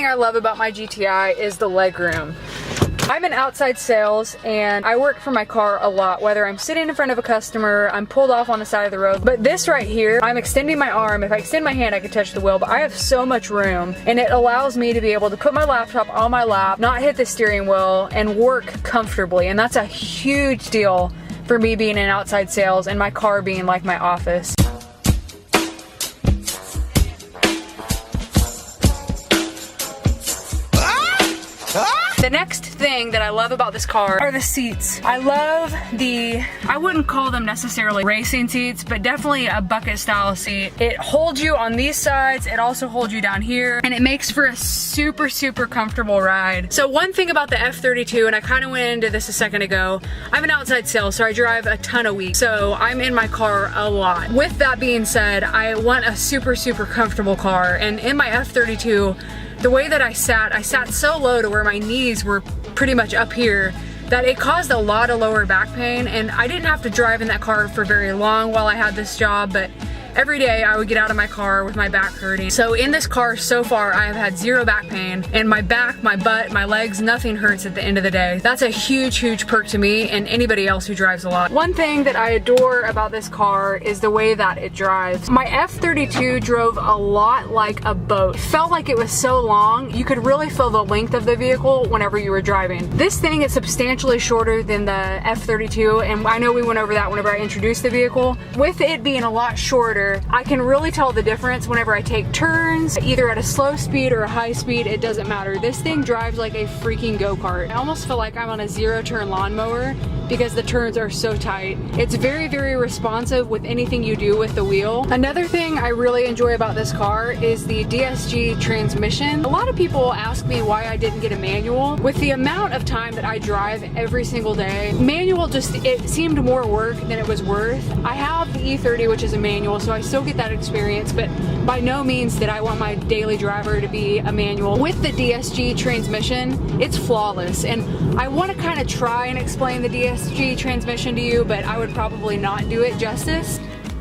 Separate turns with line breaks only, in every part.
thing I love about my GTI is the legroom. I'm in outside sales and I work for my car a lot, whether I'm sitting in front of a customer, I'm pulled off on the side of the road. But this right here, I'm extending my arm. If I extend my hand, I can touch the wheel, but I have so much room and it allows me to be able to put my laptop on my lap, not hit the steering wheel, and work comfortably. And that's a huge deal for me being in outside sales and my car being like my office. The next thing that I love about this car are the seats. I love I wouldn't call them necessarily racing seats, but definitely a bucket style seat. It holds you on these sides, it also holds you down here, and it makes for a super, super comfortable ride. So one thing about the F32, and I kind of went into this a second ago, I'm an outside sales, so I drive a ton a week. So I'm in my car a lot. With that being said, I want a super, super comfortable car, and in my F32, the way that I sat so low to where my knees were pretty much up here that it caused a lot of lower back pain, and I didn't have to drive in that car for very long while I had this job, but every day I would get out of my car with my back hurting. So in this car so far, I have had zero back pain, and my back, my butt, my legs, nothing hurts at the end of the day. That's a huge, huge perk to me and anybody else who drives a lot. One thing that I adore about this car is the way that it drives. My F32 drove a lot like a boat. Felt like it was so long, you could really feel the length of the vehicle whenever you were driving. This thing is substantially shorter than the F32, and I know we went over that whenever I introduced the vehicle. With it being a lot shorter, I can really tell the difference whenever I take turns, either at a slow speed or a high speed, it doesn't matter. This thing drives like a freaking go-kart. I almost feel like I'm on a zero-turn lawnmower because the turns are so tight. It's very, very responsive with anything you do with the wheel. Another thing I really enjoy about this car is the DSG transmission. A lot of people ask me why I didn't get a manual. With the amount of time that I drive every single day, manual it seemed more work than it was worth. I have the E30, which is a manual, so I still get that experience, but by no means did I want my daily driver to be a manual. With the DSG transmission, it's flawless, and I want to kind of try and explain the DSG transmission to you, but I would probably not do it justice.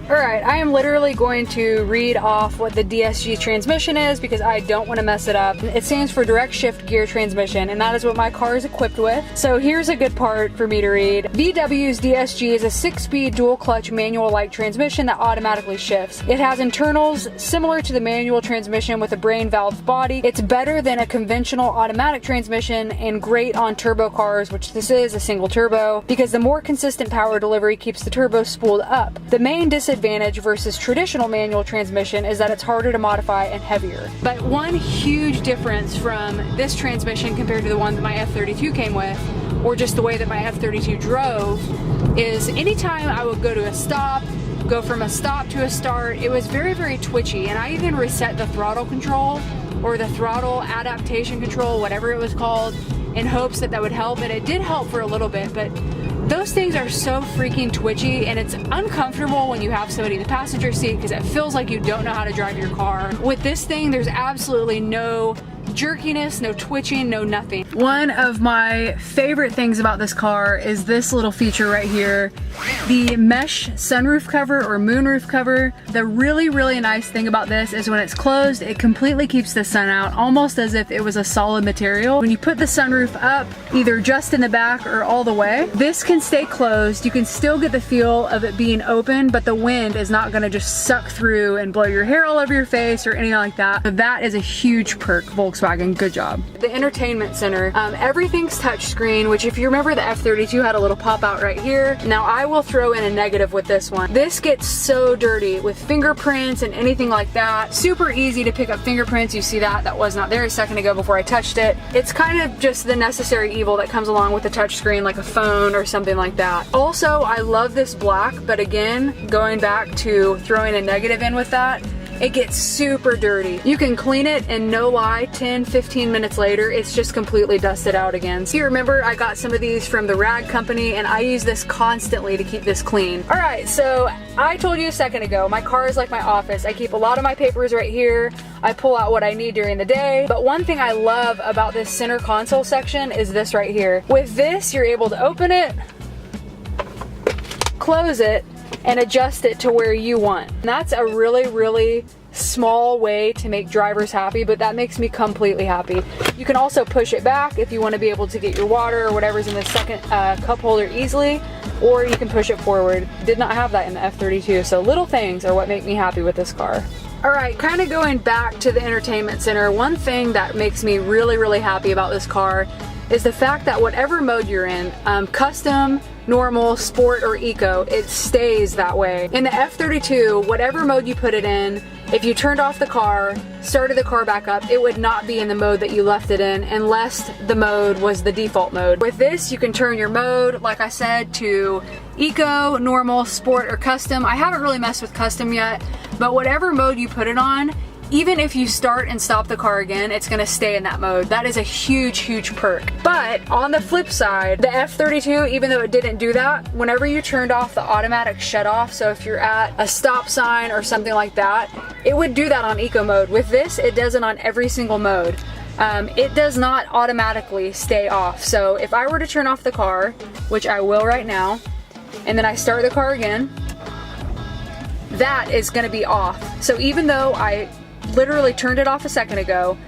Alright, I am literally going to read off what the DSG transmission is because I don't want to mess it up. It stands for direct shift gear transmission, and that is what my car is equipped with. So here's a good part for me to read. VW's DSG is a 6-speed dual clutch manual-like transmission that automatically shifts. It has internals similar to the manual transmission with a brain valve body. It's better than a conventional automatic transmission and great on turbo cars, which this is a single turbo, because the more consistent power delivery keeps the turbo spooled up. The main disadvantage versus traditional manual transmission is that it's harder to modify and heavier. But one huge difference from this transmission compared to the one that my F32 came with, or just the way that my F32 drove, is anytime I would go to a stop, go from a stop to a start, it was very, very twitchy, and I even reset the throttle control or the throttle adaptation control, whatever it was called, in hopes that that would help, and it did help for a little bit, but those things are so freaking twitchy, and it's uncomfortable when you have somebody in the passenger seat because it feels like you don't know how to drive your car. With this thing, there's absolutely no jerkiness, no twitching, no nothing. One of my favorite things about this car is this little feature right here, the mesh sunroof cover or moonroof cover. The really, really nice thing about this is when it's closed, it completely keeps the sun out, almost as if it was a solid material. When you put the sunroof up, either just in the back or all the way, this can stay closed. You can still get the feel of it being open, but the wind is not gonna just suck through and blow your hair all over your face or anything like that. So that is a huge perk, Volkswagen. Good job. The entertainment center, everything's touchscreen, which if you remember the F32 had a little pop out right here. Now I will throw in a negative with this one. This gets so dirty with fingerprints and anything like that. Super easy to pick up fingerprints. You see that was not there a second ago before I touched it. It's kind of just the necessary evil that comes along with the touchscreen, like a phone or something like that. Also, I love this black, but again, going back to throwing a negative in with that, it gets super dirty. You can clean it and no lie, 10-15 minutes later, it's just completely dusted out again. So you remember I got some of these from the rag company and I use this constantly to keep this clean. All right, so I told you a second ago, my car is like my office. I keep a lot of my papers right here. I pull out what I need during the day. But one thing I love about this center console section is this right here. With this, you're able to open it, close it, and adjust it to where you want. And that's a really, really small way to make drivers happy, but that makes me completely happy. You can also push it back if you want to be able to get your water or whatever's in the second cup holder easily, or you can push it forward. Did not have that in the F32, so little things are what make me happy with this car. All right, kind of going back to the entertainment center, one thing that makes me really, really happy about this car is the fact that whatever mode you're in, custom, normal, sport, or eco, it stays that way. In the F32, whatever mode you put it in, if you turned off the car, started the car back up, it would not be in the mode that you left it in unless the mode was the default mode. With this, you can turn your mode, like I said, to eco, normal, sport, or custom. I haven't really messed with custom yet, but whatever mode you put it on, even if you start and stop the car again, it's gonna stay in that mode. That is a huge, huge perk. But on the flip side, the F32, even though it didn't do that, whenever you turned off the automatic shut off, so if you're at a stop sign or something like that, it would do that on eco mode. With this, it does it on every single mode. It does not automatically stay off. So if I were to turn off the car, which I will right now, and then I start the car again, that is gonna be off. So even though I literally turned it off a second ago,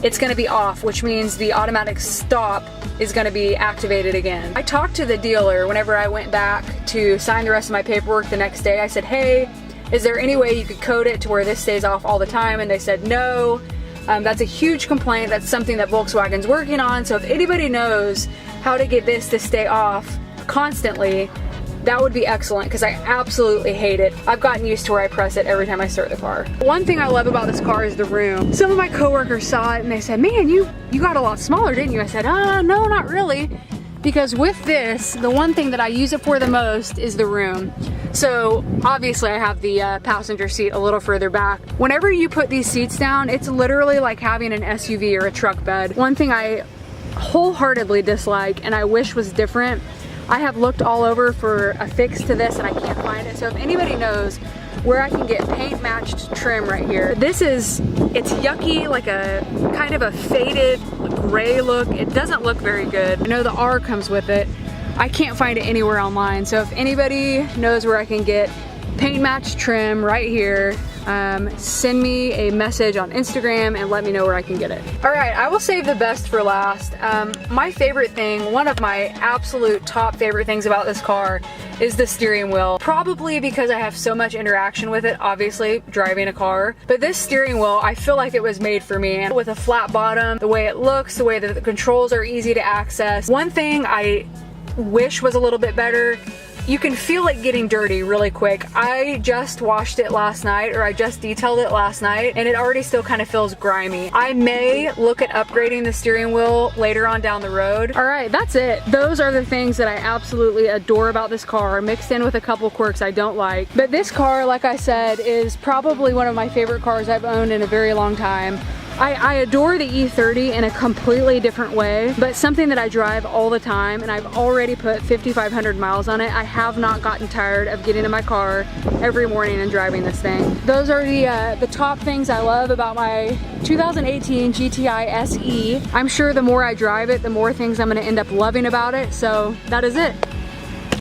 it's gonna be off, which means the automatic stop is gonna be activated again. I talked to the dealer whenever I went back to sign the rest of my paperwork the next day. I said, hey, is there any way you could code it to where this stays off all the time? And they said no. That's a huge complaint. That's something that Volkswagen's working on. So if anybody knows how to get this to stay off constantly, that would be excellent, because I absolutely hate it. I've gotten used to where I press it every time I start the car. One thing I love about this car is the room. Some of my coworkers saw it and they said, man, you got a lot smaller, didn't you? I said, no, not really. Because with this, the one thing that I use it for the most is the room. So obviously I have the passenger seat a little further back. Whenever you put these seats down, it's literally like having an SUV or a truck bed. One thing I wholeheartedly dislike and I wish was different, I have looked all over for a fix to this and I can't find it. So if anybody knows where I can get paint matched trim right here. It's yucky, like a kind of a faded gray look. It doesn't look very good. I know the R comes with it. I can't find it anywhere online. So if anybody knows where I can get paint matched trim right here, send me a message on Instagram and let me know where I can get it. All right, I will save the best for last. My favorite thing, one of my absolute top favorite things about this car is the steering wheel. Probably because I have so much interaction with it, obviously, driving a car. But this steering wheel, I feel like it was made for me. And with a flat bottom, the way it looks, the way that the controls are easy to access. One thing I wish was a little bit better, you can feel it getting dirty really quick. I just washed it last night, or I just detailed it last night, and it already still kind of feels grimy. I may look at upgrading the steering wheel later on down the road. All right, that's it. Those are the things that I absolutely adore about this car, mixed in with a couple quirks I don't like. But this car, like I said, is probably one of my favorite cars I've owned in a very long time. I adore the E30 in a completely different way, but something that I drive all the time, and I've already put 5,500 miles on it. I have not gotten tired of getting in my car every morning and driving this thing. Those are the top things I love about my 2018 GTI SE. I'm sure the more I drive it, the more things I'm gonna end up loving about it, so that is it.